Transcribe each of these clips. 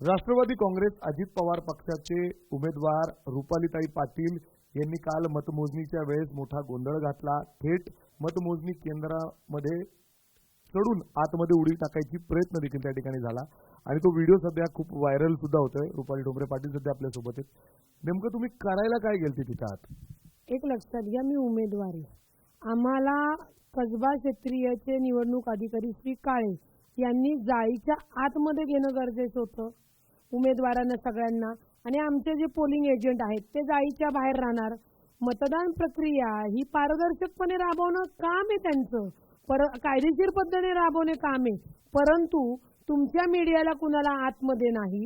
राष्ट्रवादी काँग्रेस अजित पवार पक्षाचे उमेदवार रुपालीताई पाटील यांनी काल मतमोजणीच्या वेळेस मोठा गोंधळ घातला. थेट मतमोजणी केंद्रामध्ये चढून आतमध्ये उडी टाकायची प्रयत्न देखील त्या ठिकाणी झाला आणि तो व्हिडिओ सध्या खूप व्हायरल सुद्धा होतोय. रुपाली डोंगरे पाटील सध्या आपल्या सोबत आहेत. नेमकं तुम्ही करायला काय गेलते तिथं आत? एक लक्षात घ्या, मी उमेदवारी आम्हाला कसबा क्षेत्रीयचे निवडणूक अधिकारी श्री काळे यांनी जाळीच्या आतमध्ये घेणं गरजेचं होतं उमेदवारांना सगळ्यांना, आणि आमचे जे पोलिंग एजंट आहेत ते जाळीच्या बाहेर राहणार. मतदान प्रक्रिया ही पारदर्शकपणे राबवणं काम आहे त्यांचं, कायदेशीर पद्धतीने राबवणे काम आहे. परंतु तुमच्या मीडियाला कुणाला आतमध्ये नाही,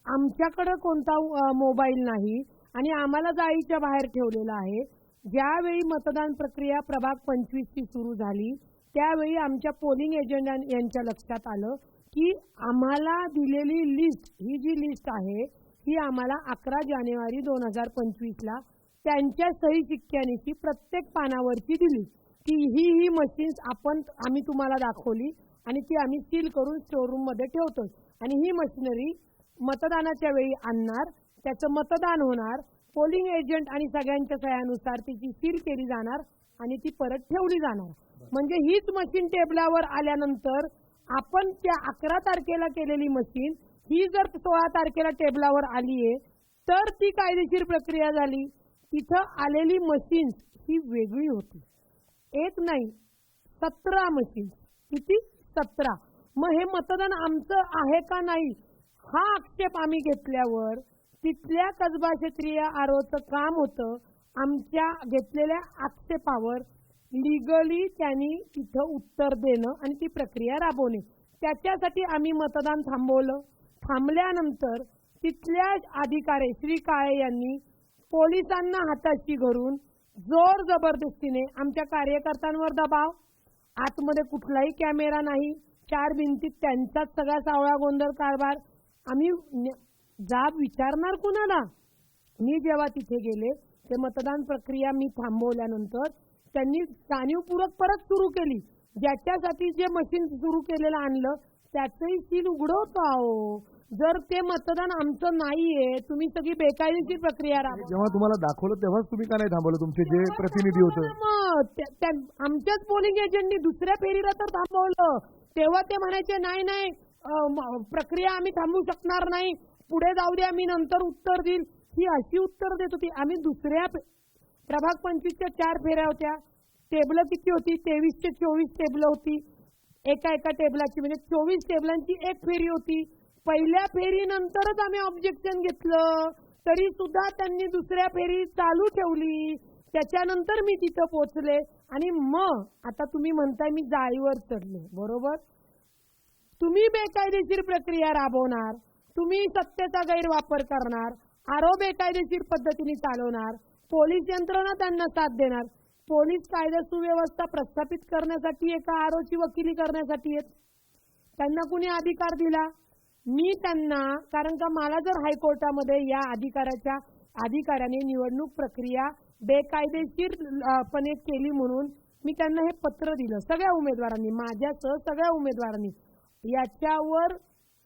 आमच्याकडे कोणता मोबाईल नाही आणि आम्हाला जाळीच्या बाहेर ठेवलेलं आहे. ज्यावेळी मतदान प्रक्रिया प्रभाग 25 ची सुरू झाली त्यावेळी आमच्या पोलिंग एजंट यांच्या लक्षात आलं की आम्हाला दिलेली लिस्ट, ही जी लिस्ट आहे ही आम्हाला 11 जानेवारी 2025 ला त्यांच्या सही शिक्क्यानिशी प्रत्येक पानावरची दिली की ही मशीन्स आम्ही तुम्हाला दाखवली आणि ती आम्ही सील करून स्टोअररूम मध्ये ठेवतो आणि ही मशिनरी मतदानाच्या वेळी आणणार, त्याचं मतदान होणार, पोलिंग एजंट आणि सगळ्यांच्या सह्यानुसार तिची सील केली जाणार आणि ती परत ठेवली जाणार. म्हणजे हीच मशीन टेबलावर आल्यानंतर आपण त्या 11 तारखेला केलेली मशीन ही जर 16 तारखेला टेबलावर आलीये तर ती कायदेशीर प्रक्रिया झाली. तिथं आलेली मशीन्स ही वेगळी होती. एक नाही 17 मशीन्स. किती? 17. मग हे मतदान आमचं आहे का नाही हा आक्षेप आम्ही घेतल्यावर तिथल्या कसबा क्षेत्रीय आरोचं काम होतं आमच्या घेतलेल्या आक्षेपावर लीगली त्यांनी तिथं उत्तर देणं आणि ती प्रक्रिया राबवणे. त्याच्यासाठी आम्ही मतदान थांबवलं. थांबल्यानंतर तिथल्या अधिकारी श्री काळे यांनी पोलिसांना हाताशी धरून जोर जबरदस्तीने आमच्या कार्यकर्त्यांवर दबाव, आतमध्ये कुठलाही कॅमेरा नाही, 4 भिंतीत त्यांचाच सगळा सावळा गोंधळ कारभार. आम्ही जाब विचारणार कुणाला? मी जेव्हा तिथे गेले ते मतदान प्रक्रिया मी थांबवल्यानंतर त्यांनी जाणीवपूर्वक परत सुरू केली. ज्याच्यासाठी जे मशीन सुरू केलेलं आणलं त्याचंही सील उघडवतो. आहो, जर ते मतदान आमचं नाहीये, तुम्ही सगळी बेकायदेशीर प्रक्रिया राबवता. जेव्हा तुम्हाला दाखवलं तेव्हाच तुम्ही का नाही थांबवलं? तुमचे जे प्रतिनिधी होते आमच्याच पोलिंग एजंटनी दुसऱ्या फेरीला तर थांबवलं. तेव्हा ते म्हणायचे नाही प्रक्रिया आम्ही थांबवू शकणार नाही, पुढे जाऊ द्या, मी नंतर उत्तर देईल. ही अशी उत्तर देत होती. आम्ही दुसऱ्या प्रभाग 25 च्या 4 फेऱ्या होत्या. टेबल किती होती? 23 चे 24 टेबल होती. एका टेबलाची म्हणजे 24 टेबलांची एक फेरी होती. पहिल्या फेरीनंतरच आम्ही ऑब्जेक्शन घेतलं तरी सुद्धा त्यांनी दुसऱ्या फेरी चालू ठेवली. त्याच्यानंतर मी तिथं पोहोचले आणि मग आता तुम्ही म्हणताय मी जाळीवर चढले, बरोबर? तुम्ही बेकायदेशीर प्रक्रिया राबवणार, तुम्ही सत्तेचा गैरवापर करणार, आरो बेकायदेशीर पद्धतीने चालवणार, पोलीस यंत्रणा त्यांना साथ देणार. पोलीस कायदा सुव्यवस्था प्रस्थापित करण्यासाठी एका आरोची वकिली करण्यासाठी आहेत. त्यांना कुणी अधिकार दिला? मी त्यांना, कारण का मला जर हायकोर्टामध्ये या अधिकाऱ्याने निवडणूक प्रक्रिया बेकायदेशीरपणे केली म्हणून मी त्यांना हे पत्र दिलं सगळ्या उमेदवारांनी, माझ्यासह सगळ्या उमेदवारांनी. याच्यावर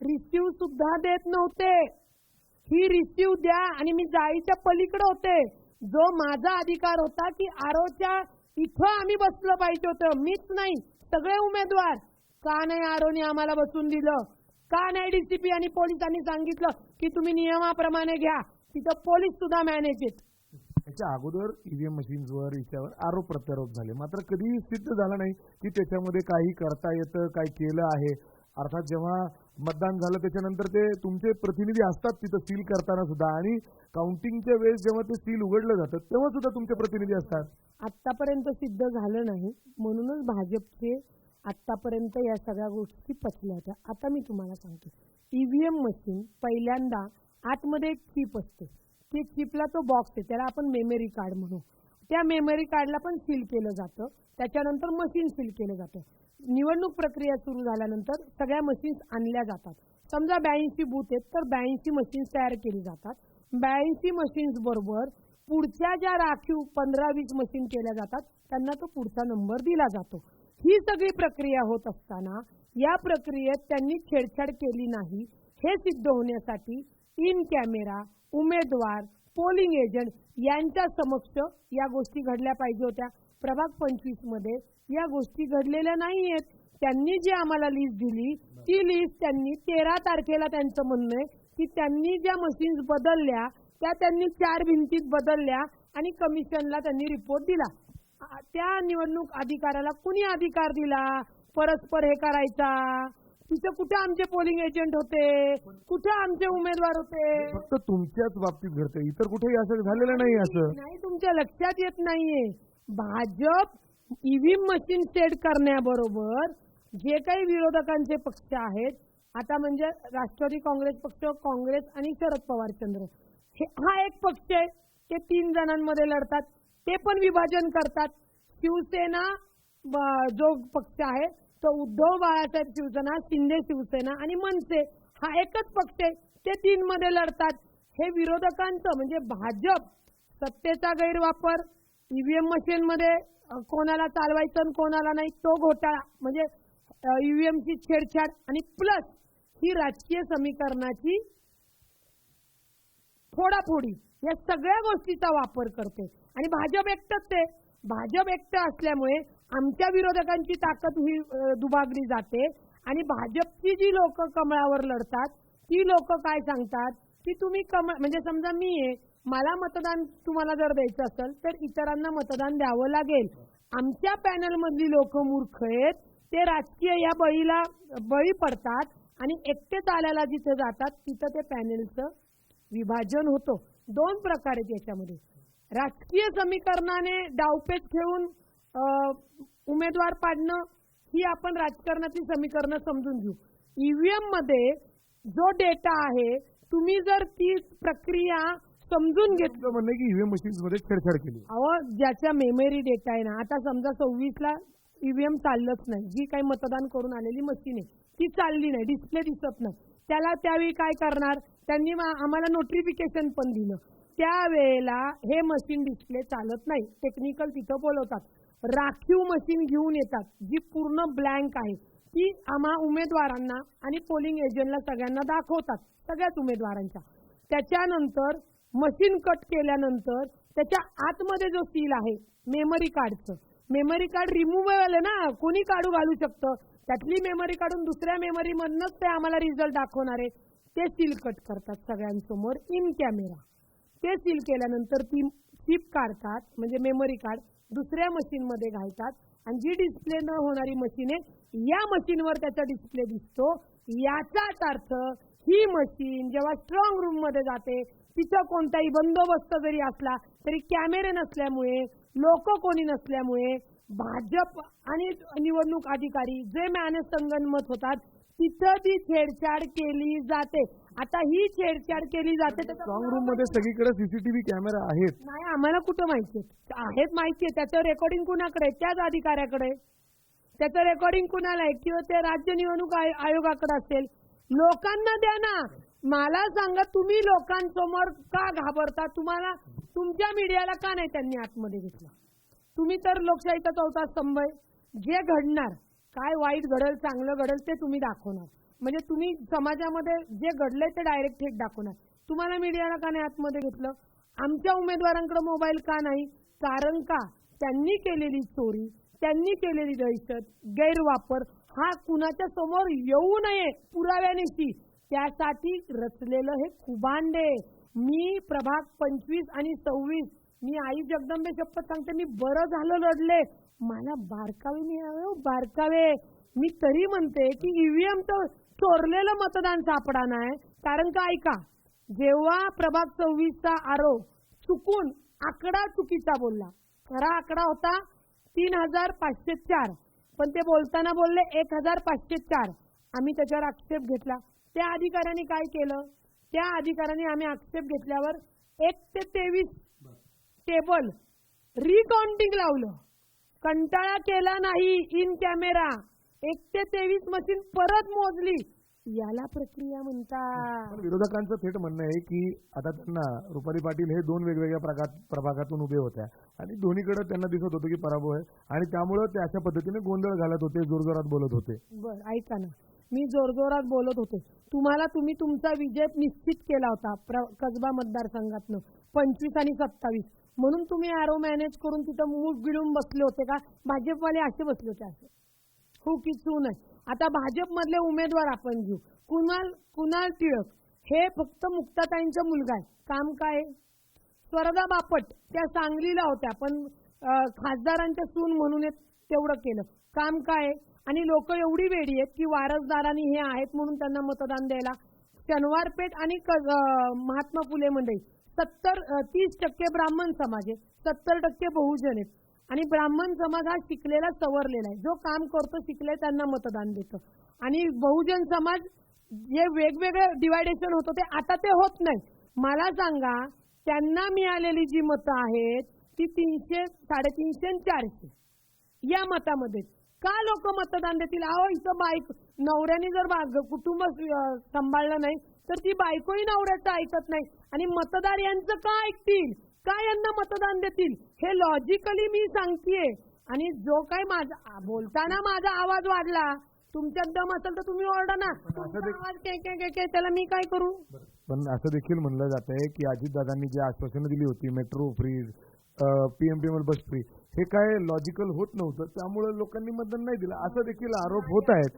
रिसिव्ह सुद्धा देत नव्हते. ही रिसिव्ह द्या आणि मी जाळीच्या पलीकडे होते. जो माझा अधिकार होता की आरोच्या इथं आम्ही बसलं पाहिजे होतं, मीच नाही सगळे उमेदवार. का नाही आरोने आम्हाला बसून दिलं? का नाही डीसीपी आणि पोलिसांनी सांगितलं की तुम्ही नियमाप्रमाणे घ्या? तिथं पोलीस सुद्धा मॅनेज आहेत. त्याच्या अगोदर ईव्हीएम मशीन्सवर याच्यावर आरोप प्रत्यारोप झाले, मात्र कधीही सिद्ध झालं नाही की त्याच्यामध्ये काही करता येतं, काय केलं आहे. अर्थात जेव्हा मतदान झालं त्याच्यानंतर ते तुमचे प्रतिनिधी असतात तिथं सील करताना सुद्धा, आणि काउंटिंगच्या वेळेस जेव्हा ते सील उघडलं जातं तेव्हा सुद्धा तुमचे प्रतिनिधी असतात. आतापर्यंत सिद्ध झालं नाही म्हणूनच भाजपचे आतापर्यंत या सगळ्या गोष्टी पचल्या होत्या. आता मी तुम्हाला सांगतो, ईव्हीएम मशीन पहिल्यांदा आतमध्ये एक चिप असते, ते चिपला तो बॉक्स आहे, त्याला आपण मेमरी कार्ड म्हणू. त्या मेमरी कार्डला पण सील केलं जातं, त्याच्यानंतर मशीन सील केलं जातं. निवडणूक प्रक्रिया सुरू झाल्यानंतर सगळ्या मशीन्स आणल्या जातात. समजा 82 बूथ आहेत तर 82 मशीन्स तयार केली जातात. 82 मशीन्स बरोबर पुढच्या ज्या राखीव 15-20 मशीन केल्या जातात त्यांना तो पुढचा नंबर दिला जातो. ही सगळी प्रक्रिया होत असताना या प्रक्रियेत त्यांनी छेडछाड केली नाही हे सिद्ध होण्यासाठी इन कॅमेरा उमेदवार पोलिंग एजंट यांच्या समक्ष या गोष्टी घडल्या पाहिजे होत्या. प्रभाग 25 मध्ये या गोष्टी घडलेल्या नाहीयेत. त्यांनी जी आम्हाला लिस्ट दिली ती लिस्ट त्यांनी 13 तारखेला त्यांचं म्हणणं आहे की त्यांनी ज्या मशीन्स बदलल्या त्या त्यांनी 4 भिंतीत बदलल्या आणि कमिशनला त्यांनी रिपोर्ट दिला. त्या निवडणूक अधिकाऱ्याला कुणी अधिकार दिला परस्पर हे करायचा? तिथे कुठे आमचे पोलिंग एजंट होते, कुठे आमचे उमेदवार होते? फक्त तुमच्याच बाबतीत घडतंय, इतर कुठेही असं झालेलं नाही. असं नाही, तुमच्या लक्षात येत नाहीये. भाजप ईव्हीएम मशीन सेट करण्याबरोबर जे काही विरोधकांचे पक्ष आहेत, आता म्हणजे राष्ट्रवादी काँग्रेस पक्ष, काँग्रेस आणि शरद पवार चंद्र, हा एक पक्ष आहे. ते 3 जणांमध्ये लढतात, ते पण विभाजन करतात. शिवसेना जो पक्ष आहे तो उद्धव बाळासाहेब शिवसेना, शिंदे शिवसेना आणि मनसे हा एकच पक्ष आहे. ते 3 मध्ये लढतात. हे विरोधकांचं म्हणजे भाजप सत्तेचा गैरवापर, ईव्हीएम मशीन मध्ये कोणाला चालवायचं आणि कोणाला नाही तो घोटाळा, म्हणजे ईव्हीएमची छेडछाड आणि प्लस ही राजकीय समीकरणाची फोडाफोडी, या सगळ्या गोष्टीचा वापर करते. आणि भाजप एकटंच आहे. भाजप एकटं असल्यामुळे आमच्या विरोधकांची ताकद ही दुभागली जाते. आणि भाजपची जी लोक कमळावर लढतात ती लोक काय सांगतात की तुम्ही म्हणजे समजा मी आहे, मला मतदान तुम्हाला जर द्यायचं असेल तर इतरांना मतदान द्यावं लागेल. आमच्या पॅनल मधली लोक मूर्ख आहेत, ते राजकीय या बळी पडतात आणि एकटे चालायला जिथे जातात तिथं ते पॅनलचं विभाजन होतं. 2 प्रकार आहेत याच्यामध्ये. राजकीय समीकरणाने डावपेच खेळून उमेदवार पाडणं ही आपण राजकारणाची समीकरणं समजून घेऊ. ईव्हीएम मध्ये जो डेटा आहे, तुम्ही जर ती प्रक्रिया समजून घेतलं, म्हणणं की ईव्हीएम मशीन्स मध्ये छेडछाड केली. ज्याच्या मेमरी डेटा आहे ना, आता समजा 26ला ईव्हीएम चाललंच नाही, जी काही मतदान करून आलेली मशीन आहे ती चालली नाही, डिस्प्ले दिसत नाही, त्याला त्यावेळी काय करणार? त्यांनी आम्हाला नोटिफिकेशन पण दिलं. त्यावेळेला हे मशीन डिस्प्ले चालत नाही, टेक्निकल तिथं बोलवतात, राखीव मशीन घेऊन येतात जी पूर्ण ब्लँक आहे, ती आम्हा उमेदवारांना आणि पोलिंग एजंटला सगळ्यांना दाखवतात, सगळ्याच उमेदवारांच्या. त्याच्यानंतर मशीन कट केल्यानंतर त्याच्या आतमध्ये जो सील आहे मेमरी कार्डचं, मेमरी कार्ड रिमूव्हेबल आहे ना, कोणी काढू घालू शकतं, त्यातली मेमरी काढून दुसऱ्या मेमरी मधनच ते आम्हाला रिझल्ट दाखवणार आहे. ते सील कट करतात सगळ्यांसमोर इन कॅमेरा. ते सील केल्यानंतर ती चिप काढतात, म्हणजे मेमरी कार्ड दुसऱ्या मशीन मध्ये घालतात आणि जी डिस्प्ले न होणारी मशीन आहे या मशीनवर त्याचा डिस्प्ले दिसतो. याचाच अर्थ ही मशीन जेव्हा स्ट्रॉंग रूम मध्ये जाते, तिथं कोणताही बंदोबस्त जरी असला तरी कॅमेरे नसल्यामुळे, लोक कोणी नसल्यामुळे भाजप आणि निवडणूक अधिकारी जे मानसंगनमत होतात तिथं ती छेडछाड केली जाते. आता ही छेडछाड केली जाते. स्ट्रॉंग रूम मध्ये सगळीकडे सीसीटीव्ही कॅमेरा आहेत. नाही, आम्हाला कुठं माहिती आहेत? माहितीये. त्याचं रेकॉर्डिंग कुणाकडे? त्याच अधिकाऱ्याकडे. त्याचं रेकॉर्डिंग कुणाला आहे? किंवा ते राज्य निवडणूक आयोगाकडे असेल. लोकांना द्या ना. मला सांगा, तुम्ही लोकांसमोर का घाबरता? तुम्हाला तुमच्या मीडियाला का नाही त्यांनी आतमध्ये घेतलं? तुम्ही तर लोकशाहीचा 4था स्तंभ आहे. जे घडणार, काय वाईट घडेल चांगलं घडेल ते तुम्ही दाखवणार. म्हणजे तुम्ही समाजामध्ये जे घडलंय ते डायरेक्ट थेट दाखवणार. तुम्हाला मीडियाला का नाही आतमध्ये घेतलं? आमच्या उमेदवारांकडे मोबाईल का नाही? कारण का त्यांनी केलेली चोरी, त्यांनी केलेली दहशत, गैरवापर हा कुणाच्या समोर येऊ नये पुराव्यानिशी, त्यासाठी रचलेलं हे कुभांडे. मी प्रभाग 25 आणि 26 मी आई जगदंबे शपथ सांगते, मी बरं झालं लढले. मला बारकावे मिळावे, बारकावे. मी तरी म्हणते की ईव्हीएम तर चोरलेलं मतदान सापडा नाही. कारण का ऐका, जेव्हा प्रभाग 26चा आरोप चुकून आकडा चुकीचा बोलला, खरा आकडा होता 3504, पण ते बोलताना बोलले 1504. आम्ही त्याच्यावर आक्षेप घेतला. त्या अधिकाऱ्यांनी काय केलं? त्या अधिकाऱ्यांनी आम्ही आक्षेप घेतल्यावर 1 ते 23 टेबल रिकाउंटिंग लावलं. कंटाळा केला नाही. इन कॅमेरा 1 ते 23 मशीन परत मोजली. याला प्रक्रिया म्हणतात. विरोधकांचं थेट म्हणणं आहे की आता त्यांना रुपाली पाटील हे 2 वेगवेगळ्या प्रभागातून उभे होत्या आणि दोन्हीकडे त्यांना दिसत होतं की पराभव आहे आणि त्यामुळे ते अशा पद्धतीने गोंधळ घालत होते, जोरजोरात बोलत होते. बरं, ऐका ना, मी जोरजोरात बोलत होते. तुम्ही तुमचा विजय निश्चित केला होता कसबा मतदारसंघातनं 25 आणि 27, म्हणून तुम्ही आरो मॅनेज करून तिथं मूग गिळून बसले होते का? भाजपवाले असे बसले होते असे हो की चू नाही. आता भाजपमधले उमेदवार आपण घेऊ. कुणाल टिळक हे फक्त मुक्ताताईंचा मुलगा आहे. काम काय? स्वरदा बापट त्या सांगलीला होत्या पण खासदारांच्या सून म्हणून तेवढं केलं. काम काय? आणि लोक एवढी वेडी आहेत की वारसदारांनी हे आहेत म्हणून त्यांना मतदान द्यायला. शनिवारपेठ आणि महात्मा फुले मंडई 30% ब्राह्मण समाज आहे, 70% बहुजन आहेत. आणि ब्राह्मण समाज हा शिकलेला सवरलेला आहे. जो काम करतो शिकले त्यांना मतदान देतं. आणि बहुजन समाज जे वेगवेगळे डिवायडेशन होतं ते आता ते होत नाही. मला सांगा त्यांना मिळालेली जी मतं आहेत ती 300, 350 आणि 400 या मतामध्ये का लोक मतदान देतील? अहो इथं नवऱ्याने जर कुटुंब सांभाळलं नाही तर ती बायकोही नवऱ्याचं ऐकत नाही आणि मतदार यांचं का ऐकतील? का यांना मतदान देतील? हे लॉजिकली मी सांगतेय. आणि जो काही माझा बोलताना माझा आवाज वाढला, तुमच्यात दम असेल तर तुम्ही ओरडा ना. आवाज के त्याला मी काय करू? पण असं देखील म्हणलं जात आहे की अजितदादांनी जी आश्वासनं दिली होती मेट्रो फ्री, पीएमपीएमएल बस फ्री, हे काय लॉजिकल होत नव्हतं, त्यामुळे लोकांनी मतदान नाही दिलं असं देखील आरोप होत आहेत.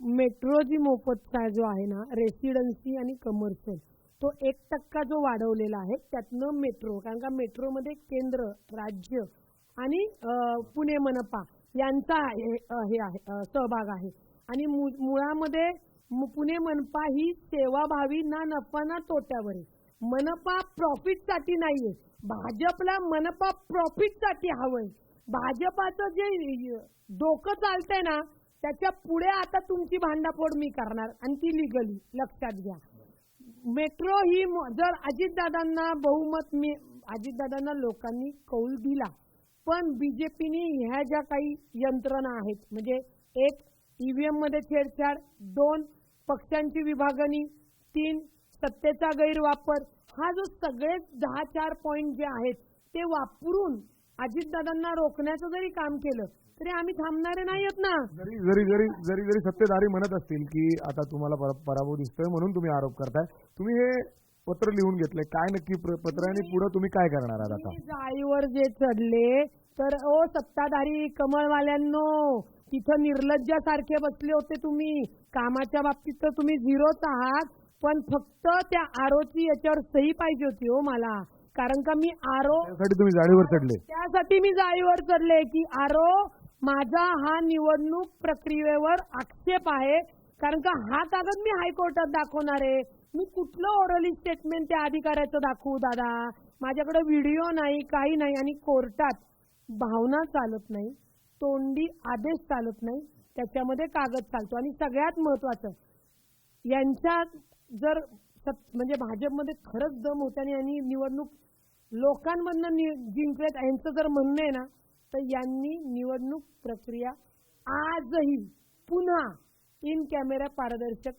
मेट्रो जी मोफतचा जो आहे ना, रेसिडेन्सी आणि कमर्शियल, तो 1% जो वाढवलेला आहे त्यातनं मेट्रो, कारण का मेट्रोमध्ये केंद्र, राज्य आणि पुणे मनपा यांचा हे आहे सहभाग आहे. आणि मुळामध्ये पुणे मनपा ही सेवाभावी ना नफा ना तोट्यावर आहे. मनपा प्रॉफिटसाठी नाहीये. भाजपला मनपा प्रॉफिटसाठी हवंय. भाजपाचं जे डोकं चालतंय ना त्याच्या पुढे आता तुमची भांडाफोड मी करणार आणि ती लिगली लक्षात घ्या. मेट्रो ही जर अजितदादांना बहुमत अजितदादांना लोकांनी कौल दिला, पण बीजेपीने ह्या ज्या काही यंत्रणा आहेत म्हणजे 1 ईव्हीएम मध्ये छेडछाड, 2 पक्षांची विभागणी, 3 सत्तेचा गैरवापर, हा जो सगळे 10-4 पॉइंट जे आहेत ते वापरून अजितदादांना रोखण्याचं जरी काम केलं तरी आम्ही थांबणारे नाहीत ना. जरी सत्तेधारी म्हणत असतील की आता तुम्हाला पराभव दिसतोय म्हणून तुम्ही आरोप करताय, तुम्ही हे पत्र लिहून घेतलंय, काय नक्की पत्र आणि पुढे तुम्ही काय करणार आहात? आता जाळीवर जे चढले तर सत्ताधारी कमळवाल्यांनो, तिथं निर्लज्जासारखे बसले होते तुम्ही. कामाच्या बाबतीत तर तुम्ही झिरोच आहात, पण फक्त त्या आरोची याच्यावर सही पाहिजे होती हो मला. कारण का मी त्यासाठी तुम्ही जाळीवर चढले. त्यासाठी मी जाळीवर चढले की माझा हा निवडणूक प्रक्रियेवर आक्षेप आहे. कारण का हा कागद मी हायकोर्टात दाखवणार आहे. मी कुठलं ओरली स्टेटमेंट त्या अधिकाऱ्याचं दाखवू दादा? माझ्याकडे व्हिडिओ नाही, काही नाही. आणि कोर्टात भावना चालत नाही, तोंडी आदेश चालत नाही, त्याच्यामध्ये कागद चालतो. आणि सगळ्यात महत्वाचं, यांच्या जर म्हणजे भाजपमध्ये खरंच दम होत्याने आणि निवडणूक लोकांमधनं जिंकलेत यांचं जर म्हणणं आहे ना, तर यांनी निवडणूक प्रक्रिया आजही पुन्हा इन कॅमेरा पारदर्शक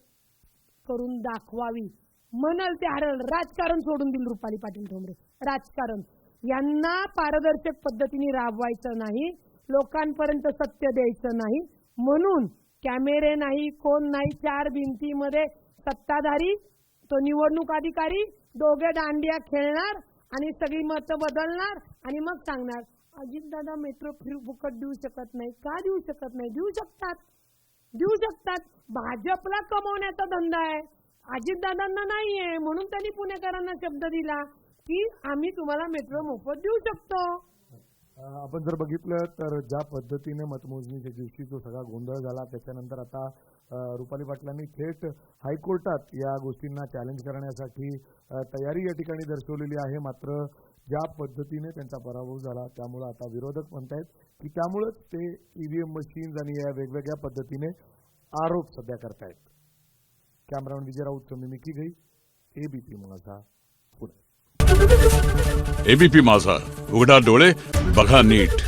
करून दाखवावी. म्हणाल ते हरल. राजकारण सोडून दिलं रुपाली पाटील ठोंबरे. राजकारण यांना पारदर्शक पद्धतीने राबवायचं नाही, लोकांपर्यंत सत्य द्यायचं नाही. म्हणून कॅमेरे नाही, कोण नाही, 4 भिंतीमध्ये सत्ताधारी तो निवडणूक अधिकारी दोघे दांडिया खेळणार आणि सगळी मतं बदलणार आणि मग सांगणार अजितदादा मेट्रो फ्री फुकट देऊ शकत नाही. का देऊ शकत नाही? देऊ शकतात. भाजपला कमवण्याचा धंदा आहे, अजितदादांना नाहीये. म्हणून त्यांनी पुणेकरांना शब्द दिला की आम्ही तुम्हाला मेट्रो मोफत देऊ शकतो. आपण जर बघितलं तर ज्या पद्धतीने मतमोजणीच्या दिवशी जो सगळा गोंधळ झाला, त्याच्यानंतर आता रुपाली पाटलांनी थेट हायकोर्टात या गोष्टींना चॅलेंज करण्यासाठी तयारी या ठिकाणी दर्शवलेली आहे. मात्र ज्या पद्धतीने त्यांचा पराभव झाला त्यामुळे आता विरोधक म्हणतायत की त्यामुळेच ते ईव्हीएम मशीन्स आणि या वेगवेगळ्या पद्धतीने आरोप सध्या करतायत. कॅमेरामॅन विजय राऊत, मिमिकी गई, एबीपी माझा, पुणे. एबीपी माझा, उघडा डोळे बघा नीट.